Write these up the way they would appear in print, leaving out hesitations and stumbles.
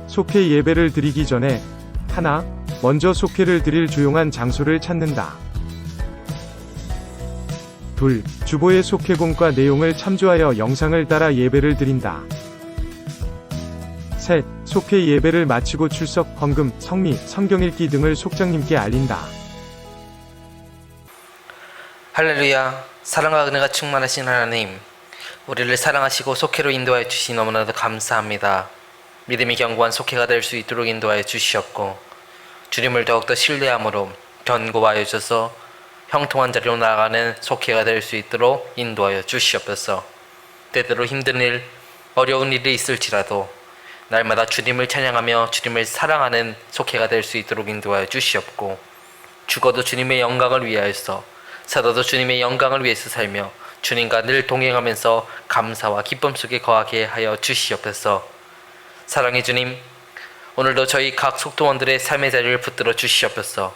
속회 예배를 드리기 전에 하나, 먼저 속회를 드릴 조용한 장소를 찾는다. 둘, 주보의 속회공과 내용을 참조하여 영상을 따라 예배를 드린다. 셋, 속회 예배를 마치고 출석, 헌금, 성미, 성경 읽기 등을 속장님께 알린다. 할렐루야. 사랑과 은혜가 충만하신 하나님, 우리를 사랑하시고 속회로 인도하여 주시 너무나도 감사합니다. 믿음이 견고한 속회가 될 수 있도록 인도하여 주시옵고, 주님을 더욱더 신뢰함으로 견고하여 주셔서 형통한 자리로 나아가는 속회가 될 수 있도록 인도하여 주시옵소서. 때때로 힘든 일, 어려운 일이 있을지라도 날마다 주님을 찬양하며 주님을 사랑하는 속회가 될 수 있도록 인도하여 주시옵고, 죽어도 주님의 영광을 위하여서, 살아도 주님의 영광을 위해서 살며 주님과 늘 동행하면서 감사와 기쁨 속에 거하게 하여 주시옵소서. 사랑의 주님, 오늘도 저희 각 속도원들의 삶의 자리를 붙들어 주시옵소서.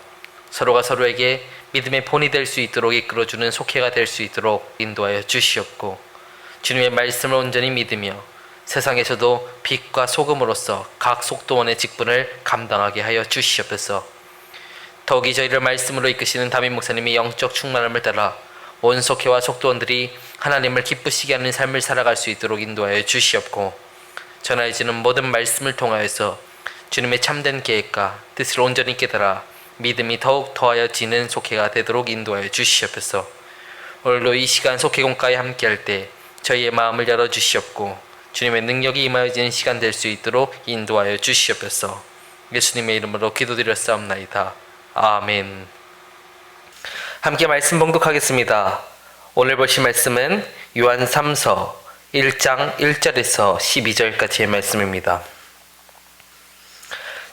서로가 서로에게 믿음의 본이 될 수 있도록 이끌어주는 속회가 될 수 있도록 인도하여 주시옵고, 주님의 말씀을 온전히 믿으며 세상에서도 빛과 소금으로서 각 속도원의 직분을 감당하게 하여 주시옵소서. 더욱이 저희를 말씀으로 이끄시는 담임 목사님의 영적 충만함을 따라 온 속회와 속도원들이 하나님을 기쁘시게 하는 삶을 살아갈 수 있도록 인도하여 주시옵고, 전하여지는 모든 말씀을 통하여서 주님의 참된 계획과 뜻을 온전히 깨달아 믿음이 더욱 더하여지는 속회가 되도록 인도하여 주시옵소서. 오늘도 이 시간 속회공과에 함께할 때 저희의 마음을 열어주시옵고, 주님의 능력이 임하여지는 시간 될 수 있도록 인도하여 주시옵소서. 예수님의 이름으로 기도드렸사옵나이다. 아멘. 함께 말씀 봉독하겠습니다. 오늘 보실 말씀은 요한 3서 1장 1절에서 12절까지의 말씀입니다.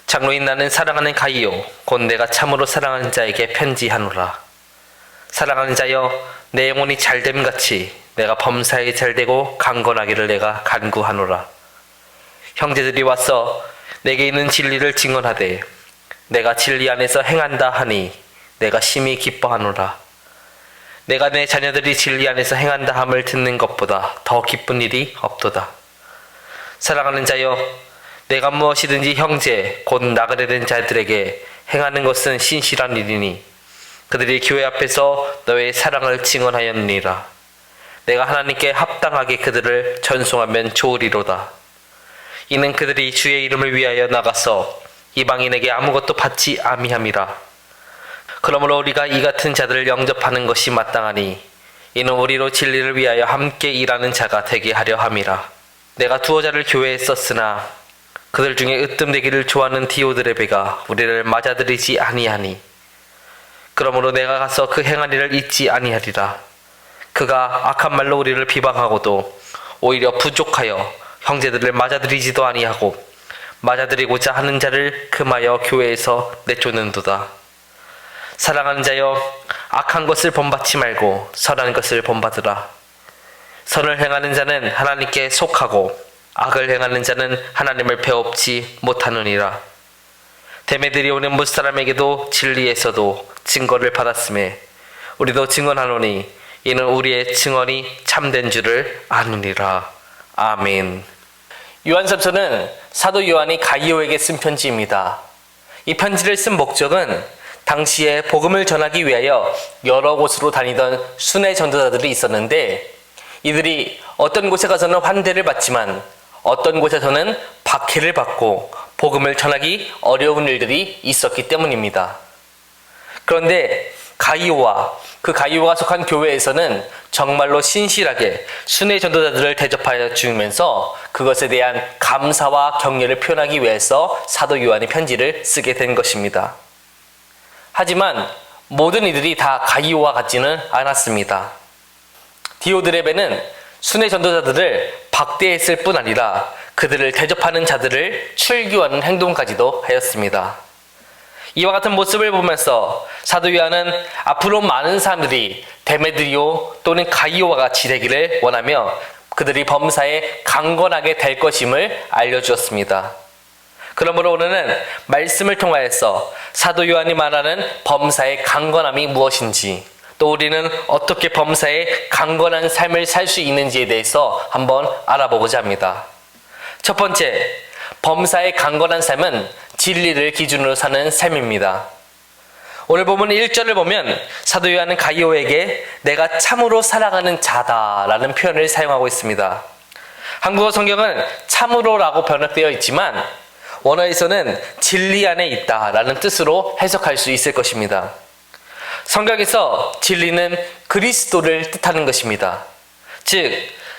장로인 나는 사랑하는 가이오 곧 내가 참으로 사랑하는 자에게 편지하노라. 사랑하는 자여, 내 영혼이 잘됨같이 내가 범사에 잘되고 강건하기를 내가 간구하노라. 형제들이 와서 내게 있는 진리를 증언하되 내가 진리 안에서 행한다 하니 내가 심히 기뻐하노라. 내가 내 자녀들이 진리 안에서 행한다 함을 듣는 것보다 더 기쁜 일이 없도다. 사랑하는 자여, 내가 무엇이든지 형제 곧 나그네 된 자들에게 행하는 것은 신실한 일이니 그들이 교회 앞에서 너의 사랑을 증언하였느니라. 내가 하나님께 합당하게 그들을 전송하면 좋으리로다. 이는 그들이 주의 이름을 위하여 나가서 이방인에게 아무것도 받지 아미함이라. 그러므로 우리가 이 같은 자들을 영접하는 것이 마땅하니 이는 우리로 진리를 위하여 함께 일하는 자가 되게 하려 함이라. 내가 두어 자를 교회에 썼으나 그들 중에 으뜸되기를 좋아하는 디오드레베가 우리를 맞아들이지 아니하니 그러므로 내가 가서 그 행한 일을 잊지 아니하리라. 그가 악한 말로 우리를 비방하고도 오히려 부족하여 형제들을 맞아들이지도 아니하고 맞아들이고자 하는 자를 금하여 교회에서 내쫓는도다. 사랑하는 자여, 악한 것을 본받지 말고 선한 것을 본받으라. 선을 행하는 자는 하나님께 속하고 악을 행하는 자는 하나님을 배웁지 못하느니라. 데메드리 오는 무사람에게도 진리에서도 증거를 받았음에 우리도 증언하노니 이는 우리의 증언이 참된 줄을 아느니라. 아멘. 요한삼서는 사도 요한이 가이오에게 쓴 편지입니다. 이 편지를 쓴 목적은 당시에 복음을 전하기 위하여 여러 곳으로 다니던 순회 전도자들이 있었는데 이들이 어떤 곳에 가서는 환대를 받지만 어떤 곳에서는 박해를 받고 복음을 전하기 어려운 일들이 있었기 때문입니다. 그런데 그 가이오가 속한 교회에서는 정말로 신실하게 순회 전도자들을 대접하여 주면서 그것에 대한 감사와 격려를 표현하기 위해서 사도 요한이 편지를 쓰게 된 것입니다. 하지만 모든 이들이 다 가이오와 같지는 않았습니다. 디오드레베는 순회 전도자들을 박대했을 뿐 아니라 그들을 대접하는 자들을 출교하는 행동까지도 하였습니다. 이와 같은 모습을 보면서 사도 요한은 앞으로 많은 사람들이 데메드리오 또는 가이오와 같이 되기를 원하며 그들이 범사에 강건하게 될 것임을 알려주었습니다. 그러므로 오늘은 말씀을 통하여서 사도 요한이 말하는 범사의 강건함이 무엇인지, 또 우리는 어떻게 범사에 강건한 삶을 살 수 있는지에 대해서 한번 알아보고자 합니다. 첫 번째, 범사에 강건한 삶은 진리를 기준으로 사는 삶입니다. 오늘 본문 1절을 보면 사도 요한은 가이오에게 내가 참으로 사랑하는 자다라는 표현을 사용하고 있습니다. 한국어 성경은 참으로라고 번역되어 있지만 원어에서는 진리 안에 있다라는 뜻으로 해석할 수 있을 것입니다. 성경에서 진리는 그리스도를 뜻하는 것입니다. 즉,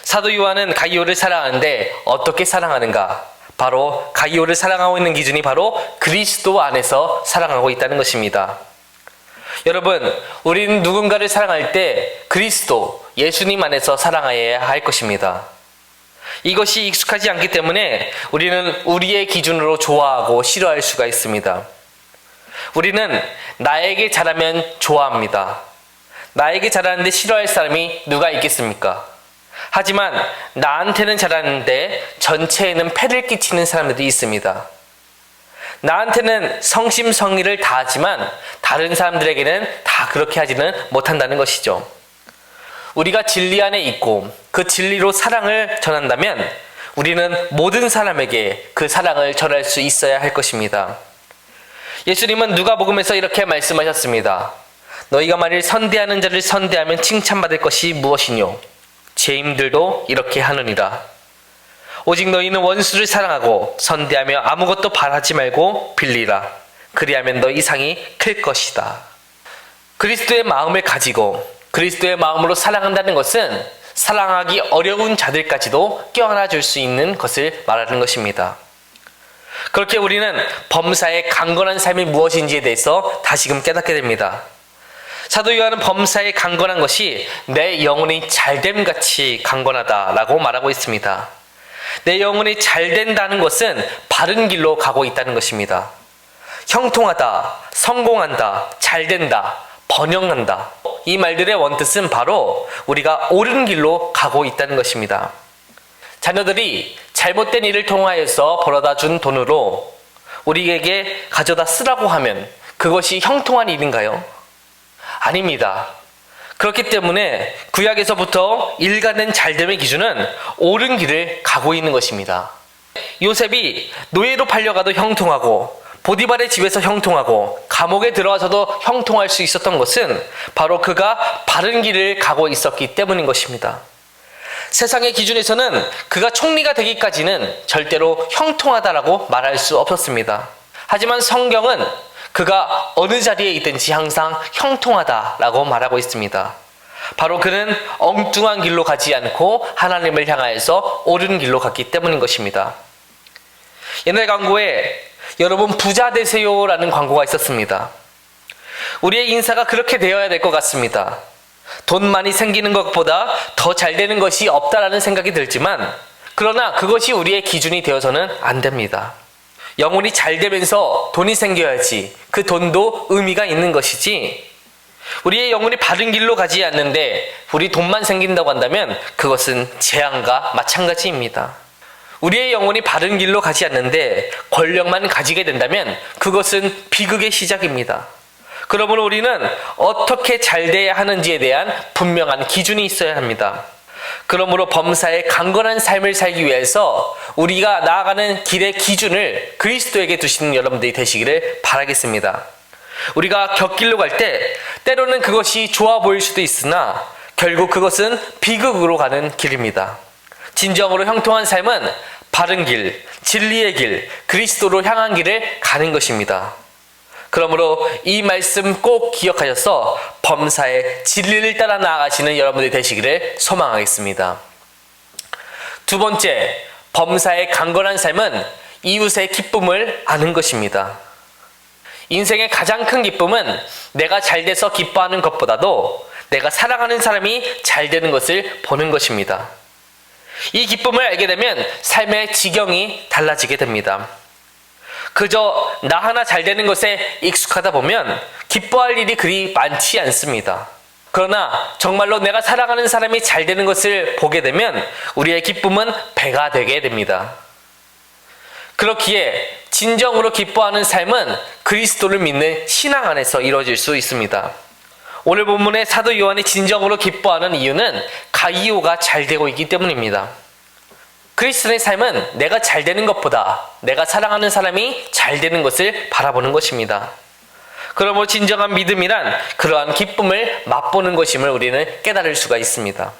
사도 요한은 가이오를 사랑하는데 어떻게 사랑하는가? 바로 가이오를 사랑하고 있는 기준이 바로 그리스도 안에서 사랑하고 있다는 것입니다. 여러분, 우리는 누군가를 사랑할 때 그리스도, 예수님 안에서 사랑해야 할 것입니다. 이것이 익숙하지 않기 때문에 우리는 우리의 기준으로 좋아하고 싫어할 수가 있습니다. 우리는 나에게 잘하면 좋아합니다. 나에게 잘하는데 싫어할 사람이 누가 있겠습니까? 하지만 나한테는 잘하는데 전체에는 폐를 끼치는 사람들이 있습니다. 나한테는 성심성의를 다하지만 다른 사람들에게는 다 그렇게 하지는 못한다는 것이죠. 우리가 진리 안에 있고 그 진리로 사랑을 전한다면 우리는 모든 사람에게 그 사랑을 전할 수 있어야 할 것입니다. 예수님은 누가복음에서 이렇게 말씀하셨습니다. 너희가 만일 선대하는 자를 선대하면 칭찬받을 것이 무엇이뇨? 죄인들도 이렇게 하느니라. 오직 너희는 원수를 사랑하고 선대하며 아무것도 바라지 말고 빌리라. 그리하면 너희 상이 클 것이다. 그리스도의 마음을 가지고 그리스도의 마음으로 사랑한다는 것은 사랑하기 어려운 자들까지도 껴안아 줄 수 있는 것을 말하는 것입니다. 그렇게 우리는 범사의 강건한 삶이 무엇인지에 대해서 다시금 깨닫게 됩니다. 사도 요한은 범사의 강건한 것이 내 영혼이 잘됨같이 강건하다라고 말하고 있습니다. 내 영혼이 잘된다는 것은 바른 길로 가고 있다는 것입니다. 형통하다, 성공한다, 잘된다, 번영한다. 이 말들의 원뜻은 바로 우리가 옳은 길로 가고 있다는 것입니다. 자녀들이 잘못된 일을 통하여서 벌어다 준 돈으로 우리에게 가져다 쓰라고 하면 그것이 형통한 일인가요? 아닙니다. 그렇기 때문에 구약에서부터 일관된 잘됨의 기준은 옳은 길을 가고 있는 것입니다. 요셉이 노예로 팔려가도 형통하고 보디발의 집에서 형통하고 감옥에 들어와서도 형통할 수 있었던 것은 바로 그가 바른 길을 가고 있었기 때문인 것입니다. 세상의 기준에서는 그가 총리가 되기까지는 절대로 형통하다라고 말할 수 없었습니다. 하지만 성경은 그가 어느 자리에 있든지 항상 형통하다라고 말하고 있습니다. 바로 그는 엉뚱한 길로 가지 않고 하나님을 향하여서 옳은 길로 갔기 때문인 것입니다. 옛날 광고에 여러분 부자 되세요라는 광고가 있었습니다. 우리의 인사가 그렇게 되어야 될 것 같습니다. 돈 많이 생기는 것보다 더 잘 되는 것이 없다라는 생각이 들지만 그러나 그것이 우리의 기준이 되어서는 안 됩니다. 영혼이 잘 되면서 돈이 생겨야지 그 돈도 의미가 있는 것이지 우리의 영혼이 바른 길로 가지 않는데 우리 돈만 생긴다고 한다면 그것은 재앙과 마찬가지입니다. 우리의 영혼이 바른 길로 가지 않는데 권력만 가지게 된다면 그것은 비극의 시작입니다. 그러므로 우리는 어떻게 잘 돼야 하는지에 대한 분명한 기준이 있어야 합니다. 그러므로 범사에 강건한 삶을 살기 위해서 우리가 나아가는 길의 기준을 그리스도에게 두시는 여러분들이 되시기를 바라겠습니다. 우리가 곁길로 갈 때 때로는 그것이 좋아 보일 수도 있으나 결국 그것은 비극으로 가는 길입니다. 진정으로 형통한 삶은 바른 길, 진리의 길, 그리스도로 향한 길을 가는 것입니다. 그러므로 이 말씀 꼭 기억하셔서 범사의 진리를 따라 나아가시는 여러분들이 되시기를 소망하겠습니다. 두 번째, 범사의 강건한 삶은 이웃의 기쁨을 아는 것입니다. 인생의 가장 큰 기쁨은 내가 잘 돼서 기뻐하는 것보다도 내가 사랑하는 사람이 잘 되는 것을 보는 것입니다. 이 기쁨을 알게 되면 삶의 지경이 달라지게 됩니다. 그저 나 하나 잘 되는 것에 익숙하다 보면 기뻐할 일이 그리 많지 않습니다. 그러나 정말로 내가 사랑하는 사람이 잘 되는 것을 보게 되면 우리의 기쁨은 배가 되게 됩니다. 그렇기에 진정으로 기뻐하는 삶은 그리스도를 믿는 신앙 안에서 이루어질 수 있습니다. 오늘 본문의 사도 요한이 진정으로 기뻐하는 이유는 가이오가 잘 되고 있기 때문입니다. 그리스도인의 삶은 내가 잘 되는 것보다 내가 사랑하는 사람이 잘 되는 것을 바라보는 것입니다. 그러므로 진정한 믿음이란 그러한 기쁨을 맛보는 것임을 우리는 깨달을 수가 있습니다.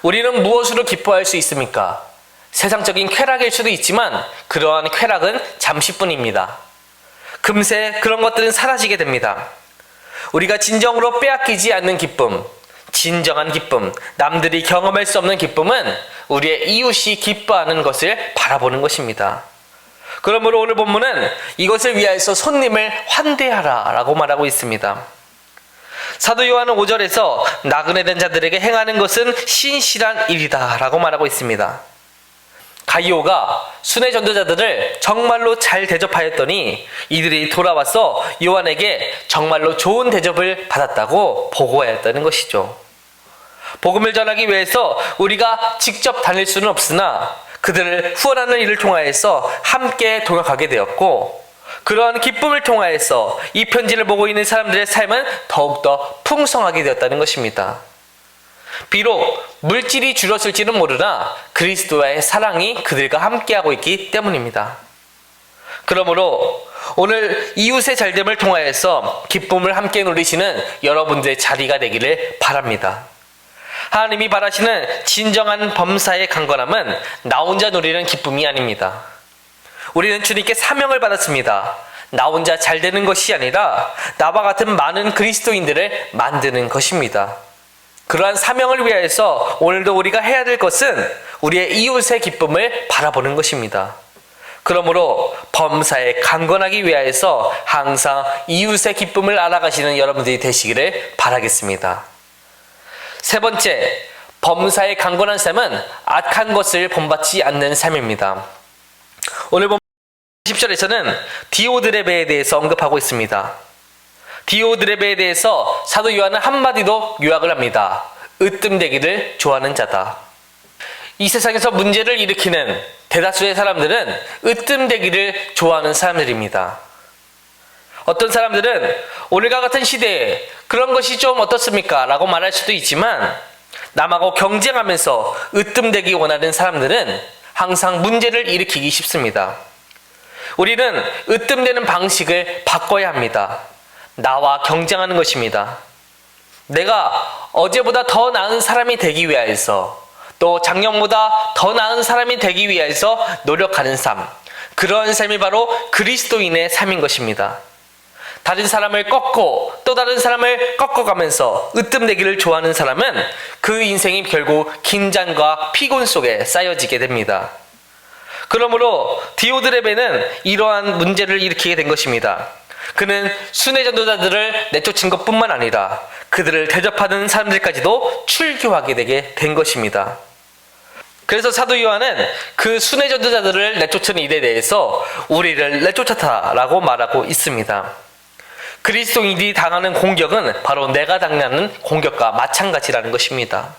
우리는 무엇으로 기뻐할 수 있습니까? 세상적인 쾌락일 수도 있지만 그러한 쾌락은 잠시뿐입니다. 금세 그런 것들은 사라지게 됩니다. 우리가 진정으로 빼앗기지 않는 기쁨, 진정한 기쁨, 남들이 경험할 수 없는 기쁨은 우리의 이웃이 기뻐하는 것을 바라보는 것입니다. 그러므로 오늘 본문은 이것을 위하여서 손님을 환대하라 라고 말하고 있습니다. 사도 요한은 5절에서 나그네 된 자들에게 행하는 것은 신실한 일이다 라고 말하고 있습니다. 가이오가 순회 전도자들을 정말로 잘 대접하였더니 이들이 돌아와서 요한에게 정말로 좋은 대접을 받았다고 보고하였다는 것이죠. 복음을 전하기 위해서 우리가 직접 다닐 수는 없으나 그들을 후원하는 일을 통하여서 함께 동역하게 되었고, 그러한 기쁨을 통하여서 이 편지를 보고 있는 사람들의 삶은 더욱더 풍성하게 되었다는 것입니다. 비록 물질이 줄었을지는 모르나 그리스도와의 사랑이 그들과 함께하고 있기 때문입니다. 그러므로 오늘 이웃의 잘됨을 통하여서 기쁨을 함께 누리시는 여러분들의 자리가 되기를 바랍니다. 하나님이 바라시는 진정한 범사의 강건함은 나 혼자 누리는 기쁨이 아닙니다. 우리는 주님께 사명을 받았습니다. 나 혼자 잘 되는 것이 아니라 나와 같은 많은 그리스도인들을 만드는 것입니다. 그러한 사명을 위하여서 오늘도 우리가 해야 될 것은 우리의 이웃의 기쁨을 바라보는 것입니다. 그러므로 범사에 강건하기 위하여서 항상 이웃의 기쁨을 알아가시는 여러분들이 되시기를 바라겠습니다. 세 번째, 범사에 강건한 삶은 악한 것을 본받지 않는 삶입니다. 오늘 본 10절에서는 디오드레베에 대해서 언급하고 있습니다. 디오드레베에 대해서 사도 요한은 한마디로 요약을 합니다. 으뜸되기를 좋아하는 자다. 이 세상에서 문제를 일으키는 대다수의 사람들은 으뜸되기를 좋아하는 사람들입니다. 어떤 사람들은 오늘과 같은 시대에 그런 것이 좀 어떻습니까? 라고 말할 수도 있지만, 남하고 경쟁하면서 으뜸되기 원하는 사람들은 항상 문제를 일으키기 쉽습니다. 우리는 으뜸되는 방식을 바꿔야 합니다. 나와 경쟁하는 것입니다. 내가 어제보다 더 나은 사람이 되기 위하여서, 또 작년보다 더 나은 사람이 되기 위하여서 노력하는 삶, 그런 삶이 바로 그리스도인의 삶인 것입니다. 다른 사람을 꺾고 또 다른 사람을 꺾어가면서 으뜸되기를 좋아하는 사람은 그 인생이 결국 긴장과 피곤 속에 쌓여지게 됩니다. 그러므로 디오드레베는 이러한 문제를 일으키게 된 것입니다. 그는 순회 전도자들을 내쫓은 것뿐만 아니라 그들을 대접하는 사람들까지도 출교하게 되게 된 것입니다. 그래서 사도 요한은 그 순회 전도자들을 내쫓은 일에 대해서 우리를 내쫓았다라고 말하고 있습니다. 그리스도인들이 당하는 공격은 바로 내가 당하는 공격과 마찬가지라는 것입니다.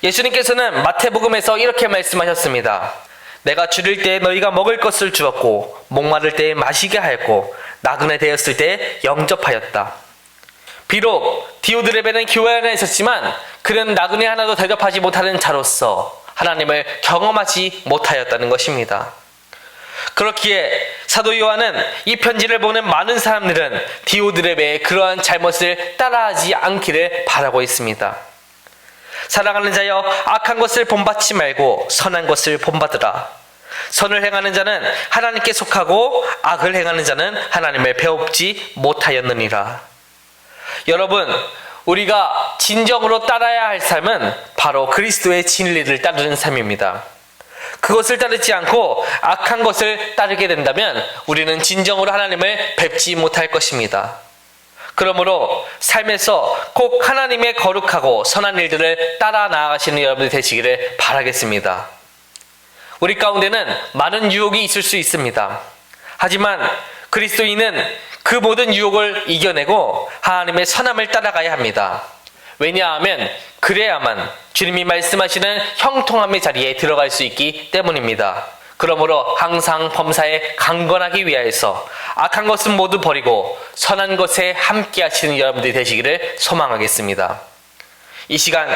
예수님께서는 마태복음에서 이렇게 말씀하셨습니다. 내가 줄일 때 너희가 먹을 것을 주었고, 목마를 때 마시게 하였고, 나그네 되었을 때 영접하였다. 비록 디오드레베는 교회 안에 있었지만 그는 나그네 하나도 대접하지 못하는 자로서 하나님을 경험하지 못하였다는 것입니다. 그렇기에 사도 요한은 이 편지를 보는 많은 사람들은 디오드레베의 그러한 잘못을 따라하지 않기를 바라고 있습니다. 사랑하는 자여, 악한 것을 본받지 말고 선한 것을 본받으라. 선을 행하는 자는 하나님께 속하고 악을 행하는 자는 하나님을 배웁지 못하였느니라. 여러분, 우리가 진정으로 따라야 할 삶은 바로 그리스도의 진리를 따르는 삶입니다. 그것을 따르지 않고 악한 것을 따르게 된다면 우리는 진정으로 하나님을 뵙지 못할 것입니다. 그러므로 삶에서 꼭 하나님의 거룩하고 선한 일들을 따라 나아가시는 여러분이 되시기를 바라겠습니다. 우리 가운데는 많은 유혹이 있을 수 있습니다. 하지만 그리스도인은 그 모든 유혹을 이겨내고 하나님의 선함을 따라가야 합니다. 왜냐하면 그래야만 주님이 말씀하시는 형통함의 자리에 들어갈 수 있기 때문입니다. 그러므로 항상 범사에 강건하기 위하여서 악한 것은 모두 버리고 선한 것에 함께 하시는 여러분들이 되시기를 소망하겠습니다. 이 시간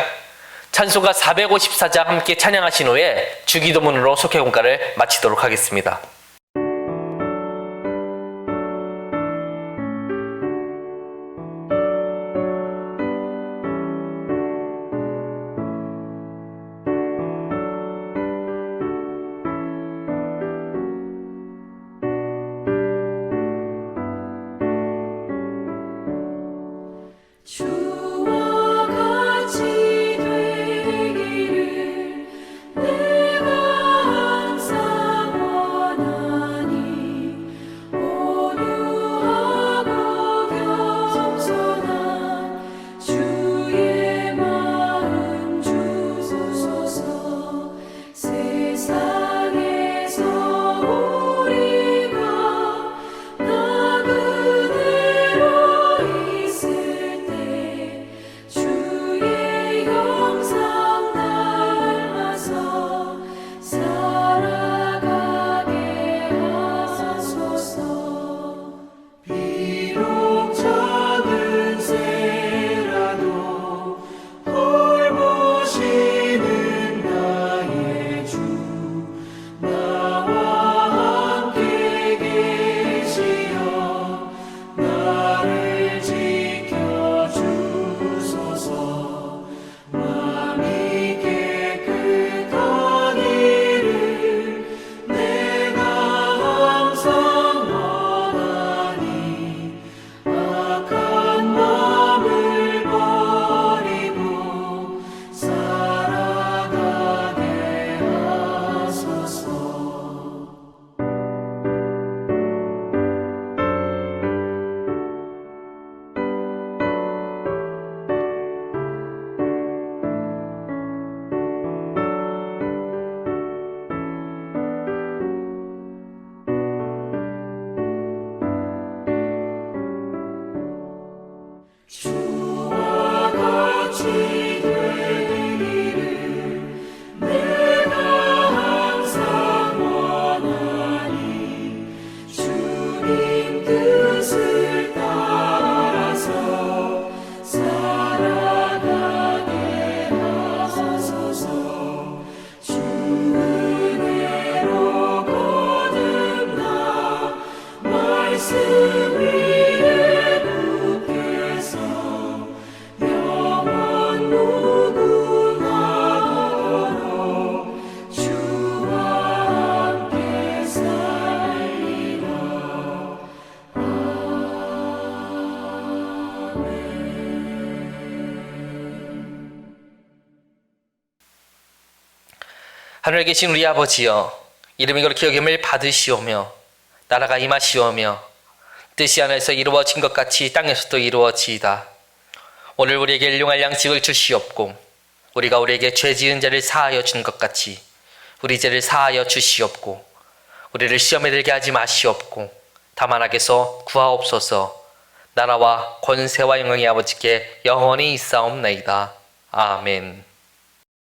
찬송가 454장 함께 찬양하신 후에 주기도문으로 속회공가를 마치도록 하겠습니다. 주와 같이 되기를 내가 항상 원하니 온유하고 겸손한 주의 마음 주소서. 세상에서 우리가 나그네로 있을 때 주의 형상 닮아서 살아가게 하소서. 비록 작은 새라도 돌보시는 나의 주 나와 함께 계시어 나를 지켜주소서. 마음이 깨끗한 일을 내가 항상 원하니 악한 마음을 버리고 살아가게 하소서. 주와 같이 되기를 내가 항상 원하니 주님 뜻을 따라서 살아가게 하소서. 주 은혜로 거듭나 말씀 위에 굳게서 영원 무궁하도록 주와 함께 살리라. 하늘에 계신 우리 아버지여, 이름이 그렇게 여김을 받으시오며 나라가 임하시오며 뜻이 하늘에서 이루어진 것 같이 땅에서도 이루어지이다. 오늘 우리에게 일용할 양식을 주시옵고 우리가 우리에게 죄 지은 자를 사하여 준 것 같이 우리 죄를 사하여 주시옵고 우리를 시험에 들게 하지 마시옵고 다만 악에서 구하옵소서. 나라와 권세와 영광이 아버지께 영원히 있사옵나이다. 아멘.